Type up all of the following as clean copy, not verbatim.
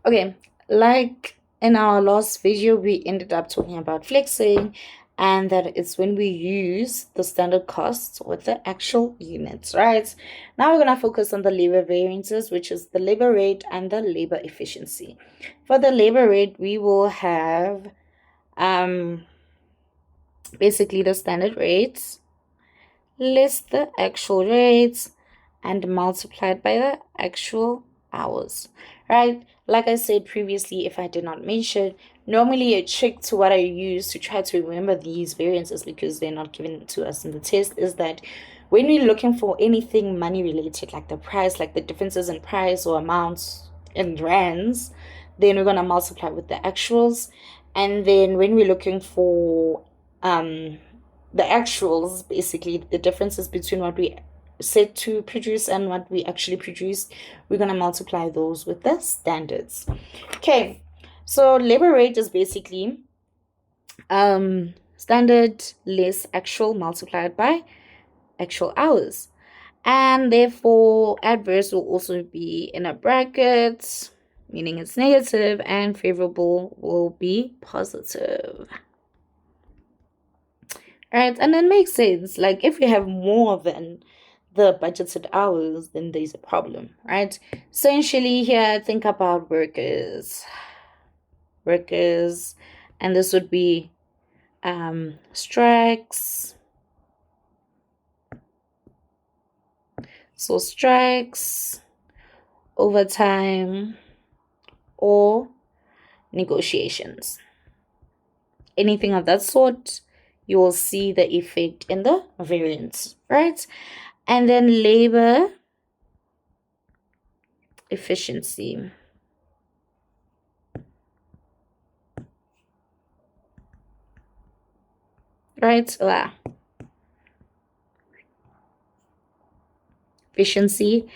Okay, like in our last video, we ended up talking about flexing, and that it's when we use the standard costs with the actual units, right? Now we're going to focus on the labor variances, which is the labor rate and the labor efficiency. For the labor rate, we will have basically the standard rates less the actual rates and multiplied by the actual hours, right? Like I said previously, if I did not mention, normally a trick to what I use to try to remember these variances, because they're not given to us in the test, is that when we're looking for anything money related, like the price, like the differences in price or amounts in rands, then we're going to multiply with the actuals. And then when we're looking for the actuals, basically the differences between what we set to produce and what we actually produce, we're going to multiply those with the standards. Okay, so labor rate is basically standard less actual multiplied by actual hours, and therefore adverse will also be in a bracket, meaning it's negative, and favorable will be positive. Right, and it makes sense. Like if you have more than the budgeted hours, then there's a problem, right? Essentially, here think about workers, and this would be strikes. So strikes, overtime, or negotiations. Anything of that sort, you will see the effect in the variance, right? And then labor efficiency. Right? Efficiency.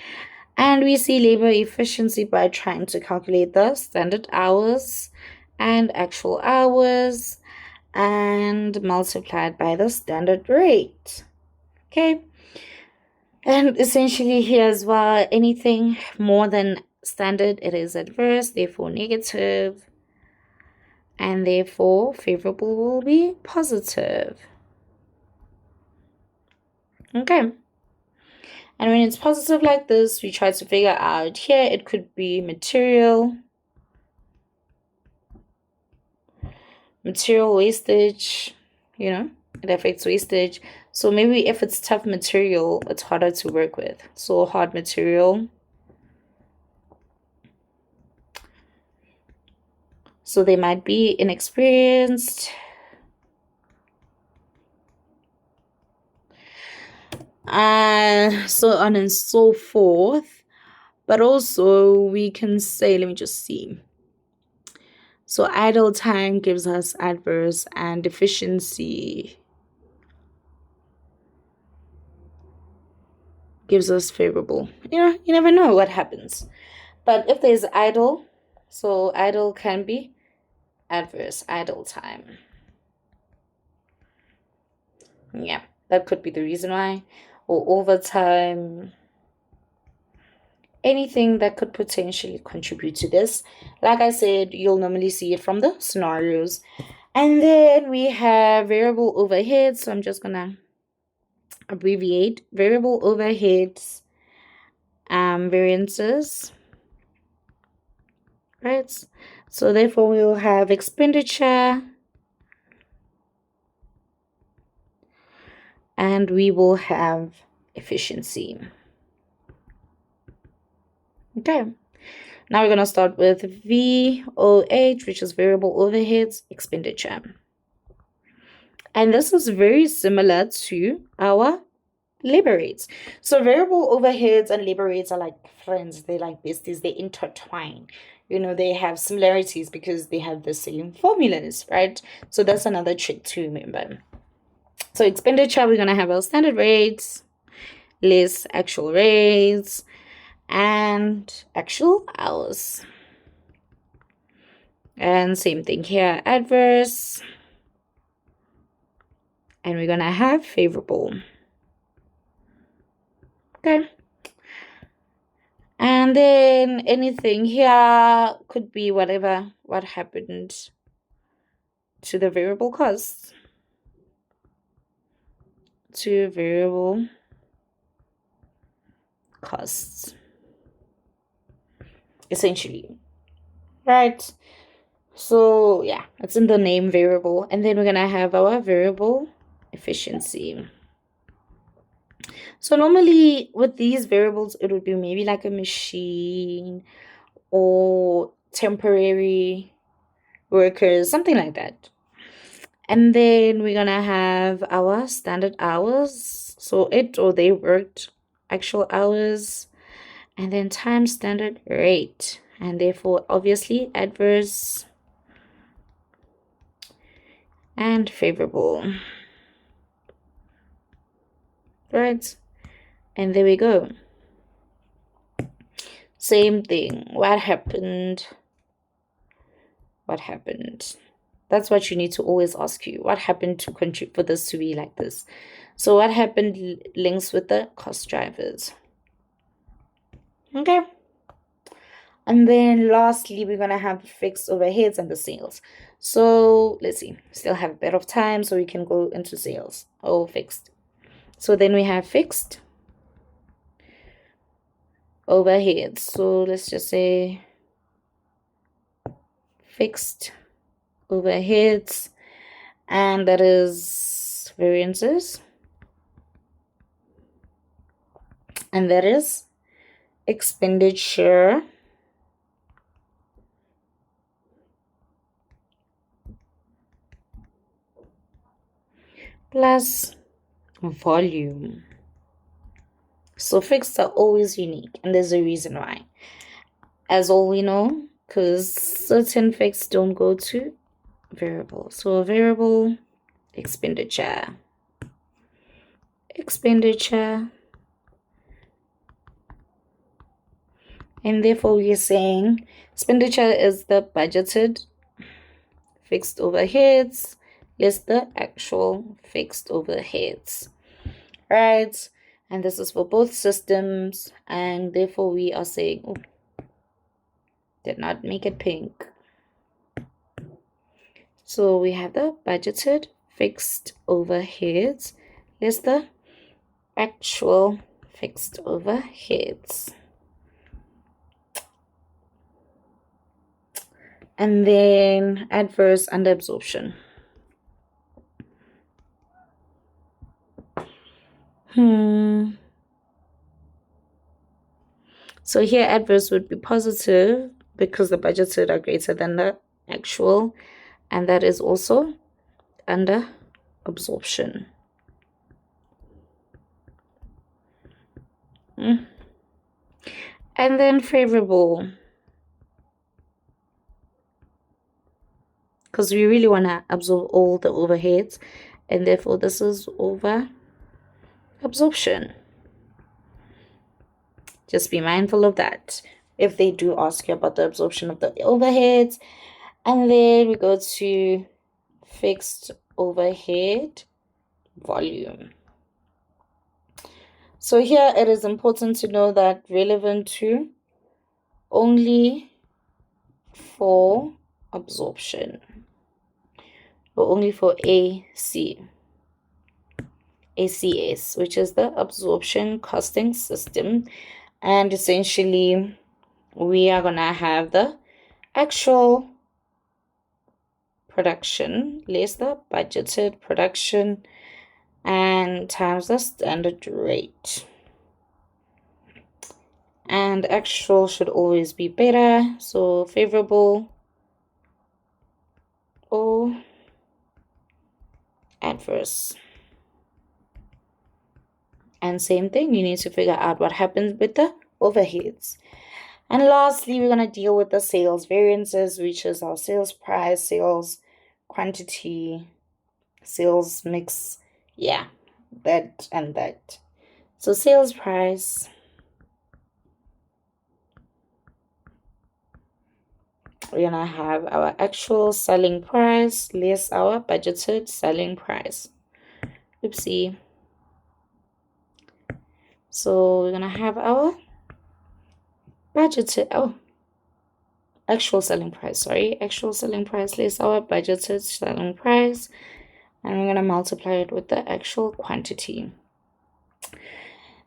And we see labor efficiency by trying to calculate the standard hours and actual hours and multiplied by the standard rate. Okay. And essentially here as well, anything more than standard, it is adverse, therefore negative, and therefore favorable will be positive. Okay. And when it's positive like this, we try to figure out here, it could be material wastage, it affects wastage. So maybe if it's tough material, it's harder to work with. So hard material. So they might be inexperienced. So on and so forth. But also we can say, let me just see. So idle time gives us adverse, and efficiency gives us favorable. You never know what happens. But if there's idle, so idle can be adverse, idle time. Yeah, that could be the reason why. Or overtime. Anything that could potentially contribute to this. Like I said, you'll normally see it from the scenarios. And then we have variable overheads. So I'm just going to abbreviate variable overheads variances, right? So therefore we will have expenditure, and we will have efficiency. Okay, now we're going to start with VOH, which is variable overheads expenditure. And this is very similar to our labor rates. So variable overheads and labor rates are like friends. They're like besties. They intertwine. They have similarities because they have the same formulas, right? So that's another trick to remember. So expenditure, we're going to have our standard rates, less actual rates, and actual hours. And same thing here, adverse. And we're going to have favorable. Okay. And then anything here could be what happened to the variable costs. To variable costs, essentially. Right? So yeah, it's in the name variable. And then we're going to have our variable efficiency. So normally with these variables, it would be maybe like a machine or temporary workers, something like that. And then we're going to have our standard hours. So it or they worked actual hours. And then times standard rate. And therefore, obviously, adverse and favorable. Right? And there we go. Same thing. What happened? What happened? That's what you need to always ask you. What happened to contribute for this to be like this? So what happened links with the cost drivers. Okay. And then lastly, we're going to have fixed overheads and the sales. So let's see. Still have a bit of time, so we can go into sales. Oh, fixed. So then we have fixed overheads. So let's just say fixed overheads, and that is variances, and that is expenditure plus volume. So fixed are always unique, and there's a reason why. As all we know, because certain fixed don't go to variable. So a variable expenditure. And therefore we are saying expenditure is the budgeted fixed overheads less the actual fixed overheads. Right? And this is for both systems, and therefore we are saying, oh, did not make it pink. So we have the budgeted fixed overheads less the actual fixed overheads. And then adverse under absorption. So here adverse would be positive because the budgeted are greater than the actual, and that is also under absorption. And then favorable, because we really want to absorb all the overheads, and therefore this is over absorption. Just be mindful of that if they do ask you about the absorption of the overheads. And then we go to fixed overhead volume. So here it is important to know that relevant to only for absorption, or only for ACS, which is the absorption costing system. And essentially we are gonna have the actual production less the budgeted production and times the standard rate. And actual should always be better, so favorable or adverse. And same thing, you need to figure out what happens with the overheads. And lastly, we're going to deal with the sales variances, which is our sales price, sales quantity, sales mix. Yeah, that and that. So sales price, we're going to have our actual selling price less our budgeted selling price. Oopsie. So we're going to have our budgeted, actual selling price, actual selling price less our budgeted selling price, and we're going to multiply it with the actual quantity.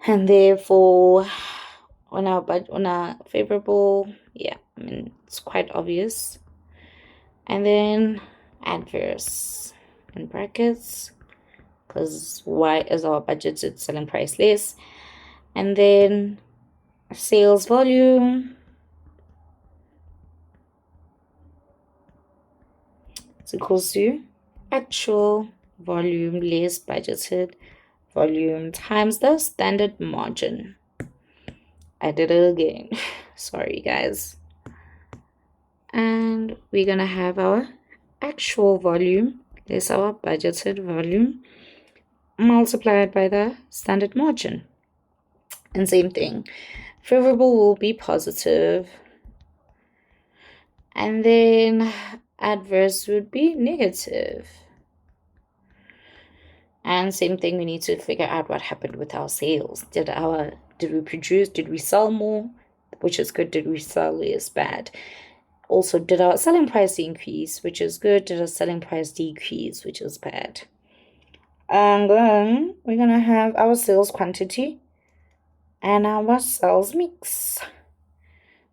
And therefore, on our favorable, it's quite obvious. And then adverse in brackets, because Y is our budgeted selling price less. And then sales volume is equals to actual volume less budgeted volume times the standard margin. I did it again. Sorry, guys. And we're going to have our actual volume less our budgeted volume multiplied by the standard margin. And same thing. Favorable will be positive. And then adverse would be negative. And same thing, we need to figure out what happened with our sales. Did we produce? Did we sell more? Which is good. Did we sell less? Bad. Also, did our selling price increase? Which is good. Did our selling price decrease? Which is bad. And then we're going to have our sales quantity and our sales mix.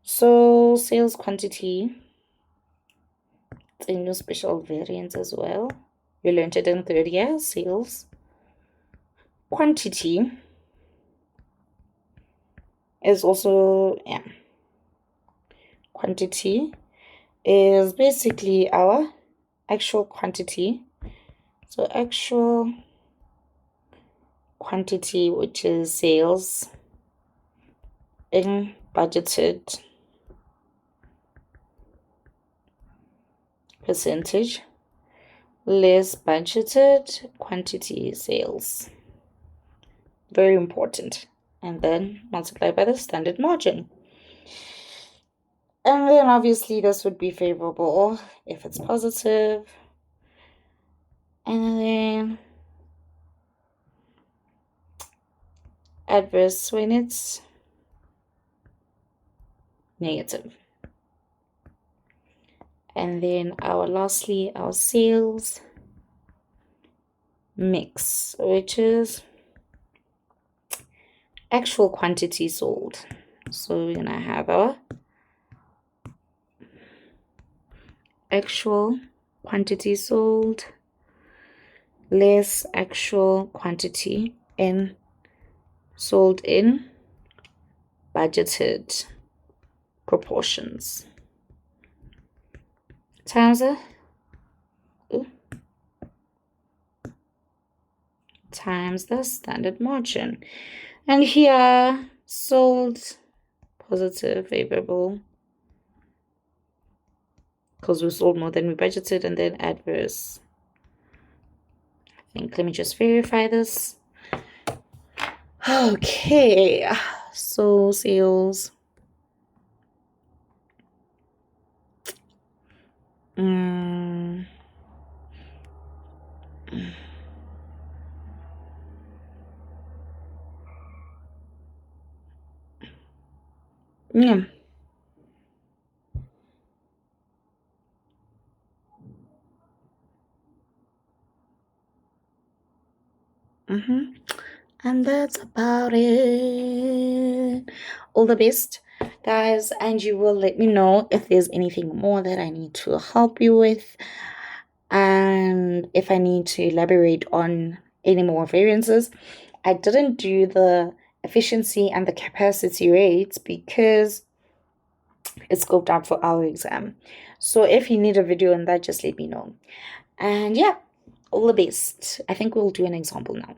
So sales quantity, it's a new special variant as well. You learned it in third year. Sales quantity is also, quantity is basically our actual quantity. So actual quantity, which is sales in budgeted percentage less budgeted quantity sales. Very important. And then multiply by the standard margin. And then obviously this would be favorable if it's positive. And then adverse when it's negative. And then lastly, our sales mix, which is actual quantity sold. So we're going to have our actual quantity sold less actual quantity sold in budgeted proportions times the standard margin. And here sold positive, favorable, because we sold more than we budgeted, and then adverse. I think, let me just verify this. Okay, so sales. Yeah. And that's about it. All the best, guys, and you will let me know if there's anything more that I need to help you with, and if I need to elaborate on any more variances. I didn't do the efficiency and the capacity rates because it's scoped out for our exam. So if you need a video on that, just let me know. And yeah, all the best. I think we'll do an example now.